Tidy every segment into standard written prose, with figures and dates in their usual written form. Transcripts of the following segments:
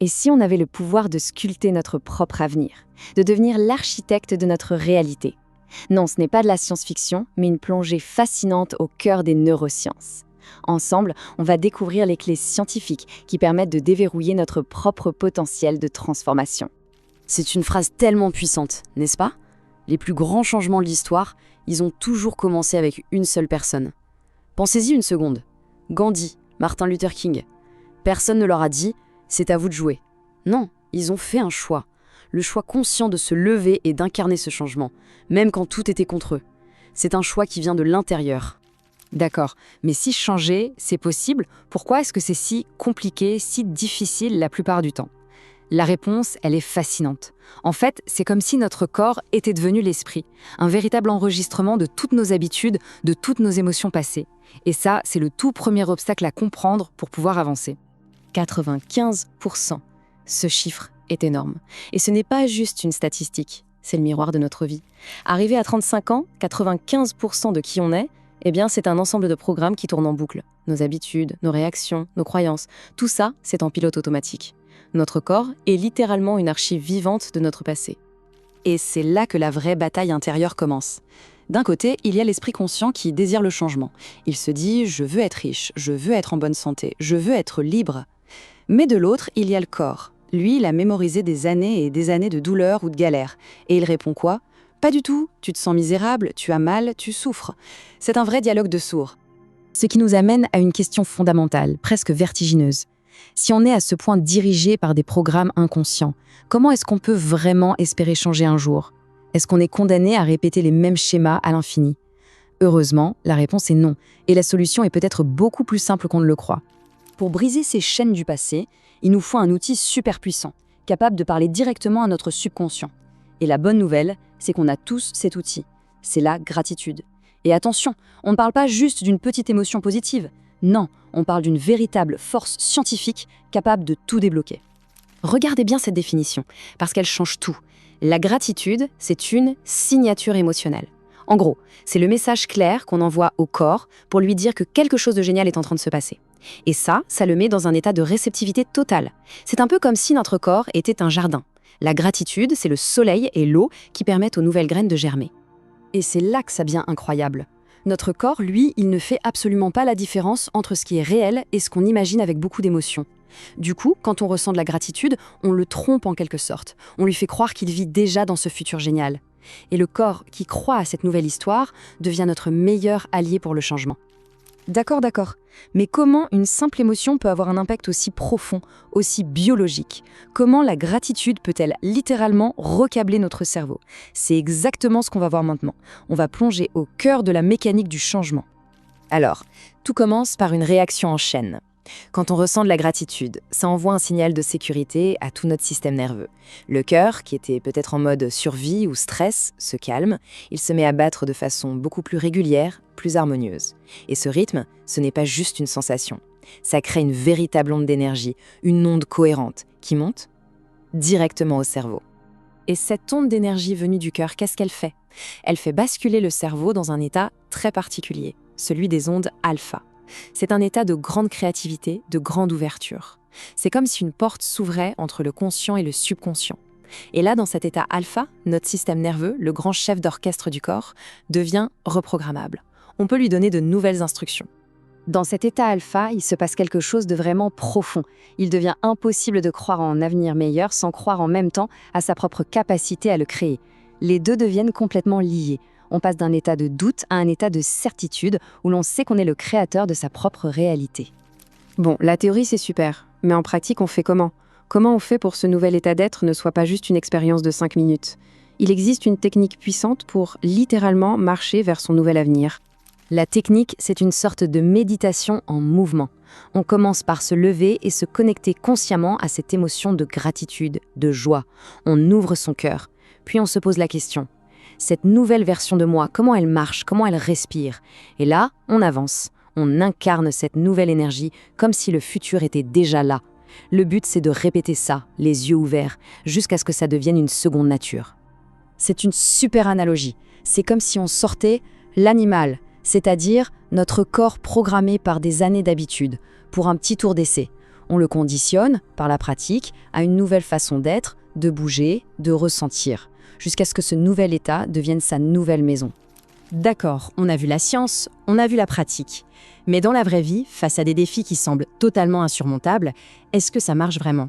Et si on avait le pouvoir de sculpter notre propre avenir, de devenir l'architecte de notre réalité? Non, ce n'est pas de la science-fiction, mais une plongée fascinante au cœur des neurosciences. Ensemble, on va découvrir les clés scientifiques qui permettent de déverrouiller notre propre potentiel de transformation. C'est une phrase tellement puissante, n'est-ce pas? Les plus grands changements de l'histoire, ils ont toujours commencé avec une seule personne. Pensez-y une seconde. Gandhi, Martin Luther King. Personne ne leur a dit « c'est à vous de jouer ». Non, ils ont fait un choix. Le choix conscient de se lever et d'incarner ce changement, même quand tout était contre eux. C'est un choix qui vient de l'intérieur. D'accord, mais si changer, c'est possible, pourquoi est-ce que c'est si compliqué, si difficile la plupart du temps? La réponse, elle est fascinante. En fait, c'est comme si notre corps était devenu l'esprit, un véritable enregistrement de toutes nos habitudes, de toutes nos émotions passées. Et ça, c'est le tout premier obstacle à comprendre pour pouvoir avancer. 95%. Ce chiffre est énorme. Et ce n'est pas juste une statistique, c'est le miroir de notre vie. Arrivé à 35 ans, 95% de qui on est, eh bien, c'est un ensemble de programmes qui tournent en boucle. Nos habitudes, nos réactions, nos croyances, tout ça, c'est en pilote automatique. Notre corps est littéralement une archive vivante de notre passé. Et c'est là que la vraie bataille intérieure commence. D'un côté, il y a l'esprit conscient qui désire le changement. Il se dit « je veux être riche, je veux être en bonne santé, je veux être libre ». Mais de l'autre, il y a le corps. Lui, il a mémorisé des années et des années de douleur ou de galère. Et il répond quoi ? Pas du tout, tu te sens misérable, tu as mal, tu souffres. C'est un vrai dialogue de sourds. Ce qui nous amène à une question fondamentale, presque vertigineuse. Si on est à ce point dirigé par des programmes inconscients, comment est-ce qu'on peut vraiment espérer changer un jour? Est-ce qu'on est condamné à répéter les mêmes schémas à l'infini? Heureusement, la réponse est non, et la solution est peut-être beaucoup plus simple qu'on ne le croit. Pour briser ces chaînes du passé, il nous faut un outil super puissant, capable de parler directement à notre subconscient. Et la bonne nouvelle, c'est qu'on a tous cet outil. C'est la gratitude. Et attention, on ne parle pas juste d'une petite émotion positive. Non, on parle d'une véritable force scientifique capable de tout débloquer. Regardez bien cette définition, parce qu'elle change tout. La gratitude, c'est une signature émotionnelle. En gros, c'est le message clair qu'on envoie au corps pour lui dire que quelque chose de génial est en train de se passer. Et ça le met dans un état de réceptivité totale. C'est un peu comme si notre corps était un jardin. La gratitude, c'est le soleil et l'eau qui permettent aux nouvelles graines de germer. Et c'est là que ça devient incroyable. Notre corps, lui, il ne fait absolument pas la différence entre ce qui est réel et ce qu'on imagine avec beaucoup d'émotion. Du coup, quand on ressent de la gratitude, on le trompe en quelque sorte. On lui fait croire qu'il vit déjà dans ce futur génial. Et le corps qui croit à cette nouvelle histoire devient notre meilleur allié pour le changement. D'accord. Mais comment une simple émotion peut avoir un impact aussi profond, aussi biologique? Comment la gratitude peut-elle littéralement recabler notre cerveau? C'est exactement ce qu'on va voir maintenant. On va plonger au cœur de la mécanique du changement. Alors, tout commence par une réaction en chaîne. Quand on ressent de la gratitude, ça envoie un signal de sécurité à tout notre système nerveux. Le cœur, qui était peut-être en mode survie ou stress, se calme. Il se met à battre de façon beaucoup plus régulière, plus harmonieuse. Et ce rythme, ce n'est pas juste une sensation. Ça crée une véritable onde d'énergie, une onde cohérente, qui monte directement au cerveau. Et cette onde d'énergie venue du cœur, qu'est-ce qu'elle fait? Elle fait basculer le cerveau dans un état très particulier, celui des ondes alpha. C'est un état de grande créativité, de grande ouverture. C'est comme si une porte s'ouvrait entre le conscient et le subconscient. Et là, dans cet état alpha, notre système nerveux, le grand chef d'orchestre du corps, devient reprogrammable. On peut lui donner de nouvelles instructions. Dans cet état alpha, il se passe quelque chose de vraiment profond. Il devient impossible de croire en un avenir meilleur sans croire en même temps à sa propre capacité à le créer. Les deux deviennent complètement liés. On passe d'un état de doute à un état de certitude où l'on sait qu'on est le créateur de sa propre réalité. Bon, la théorie c'est super, mais en pratique on fait comment? Comment on fait pour que ce nouvel état d'être ne soit pas juste une expérience de 5 minutes? Il existe une technique puissante pour littéralement marcher vers son nouvel avenir. La technique, c'est une sorte de méditation en mouvement. On commence par se lever et se connecter consciemment à cette émotion de gratitude, de joie. On ouvre son cœur, puis on se pose la question. Cette nouvelle version de moi, comment elle marche, comment elle respire? Et là, on avance. On incarne cette nouvelle énergie comme si le futur était déjà là. Le but, c'est de répéter ça, les yeux ouverts, jusqu'à ce que ça devienne une seconde nature. C'est une super analogie. C'est comme si on sortait l'animal, c'est-à-dire notre corps programmé par des années d'habitude, pour un petit tour d'essai. On le conditionne, par la pratique, à une nouvelle façon d'être, de bouger, de ressentir, jusqu'à ce que ce nouvel état devienne sa nouvelle maison. D'accord, on a vu la science, on a vu la pratique. Mais dans la vraie vie, face à des défis qui semblent totalement insurmontables, est-ce que ça marche vraiment ?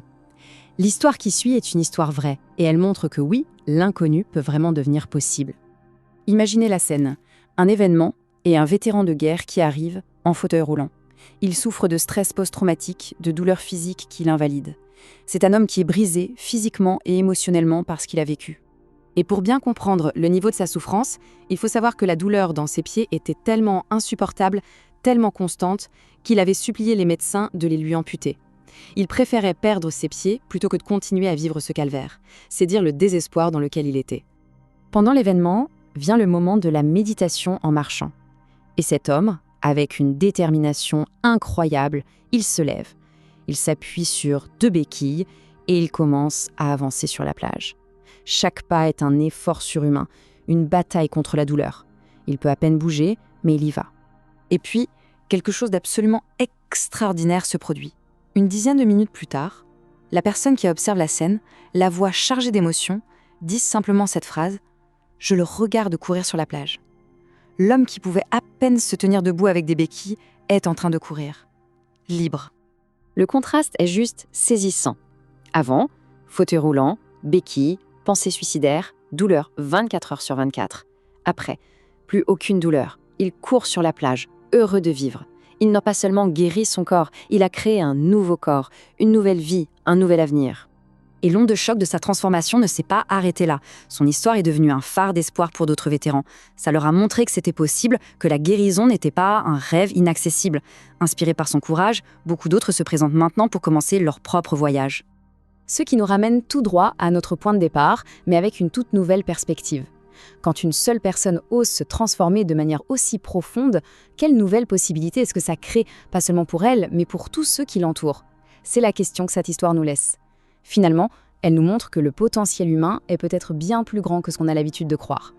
L'histoire qui suit est une histoire vraie, et elle montre que oui, l'inconnu peut vraiment devenir possible. Imaginez la scène, un événement et un vétéran de guerre qui arrive en fauteuil roulant. Il souffre de stress post-traumatique, de douleurs physiques qui l'invalident. C'est un homme qui est brisé physiquement et émotionnellement par ce qu'il a vécu. Et pour bien comprendre le niveau de sa souffrance, il faut savoir que la douleur dans ses pieds était tellement insupportable, tellement constante, qu'il avait supplié les médecins de les lui amputer. Il préférait perdre ses pieds plutôt que de continuer à vivre ce calvaire. C'est dire le désespoir dans lequel il était. Pendant l'événement, vient le moment de la méditation en marchant. Et cet homme, avec une détermination incroyable, il se lève. Il s'appuie sur 2 béquilles et il commence à avancer sur la plage. Chaque pas est un effort surhumain, une bataille contre la douleur. Il peut à peine bouger, mais il y va. Et puis, quelque chose d'absolument extraordinaire se produit. Une dizaine de minutes plus tard, la personne qui observe la scène, la voix chargée d'émotion, dit simplement cette phrase « Je le regarde courir sur la plage ». L'homme qui pouvait à peine se tenir debout avec des béquilles est en train de courir. Libre. Le contraste est juste saisissant. Avant, fauteuil roulant, béquilles, pensée suicidaire, douleur 24 heures sur 24. Après, plus aucune douleur. Il court sur la plage, heureux de vivre. Il n'a pas seulement guéri son corps, il a créé un nouveau corps, une nouvelle vie, un nouvel avenir. Et l'onde de choc de sa transformation ne s'est pas arrêtée là. Son histoire est devenue un phare d'espoir pour d'autres vétérans. Ça leur a montré que c'était possible, que la guérison n'était pas un rêve inaccessible. Inspirés par son courage, beaucoup d'autres se présentent maintenant pour commencer leur propre voyage. Ce qui nous ramène tout droit à notre point de départ, mais avec une toute nouvelle perspective. Quand une seule personne ose se transformer de manière aussi profonde, quelle nouvelle possibilité est-ce que ça crée, pas seulement pour elle, mais pour tous ceux qui l'entourent ? C'est la question que cette histoire nous laisse. Finalement, elle nous montre que le potentiel humain est peut-être bien plus grand que ce qu'on a l'habitude de croire.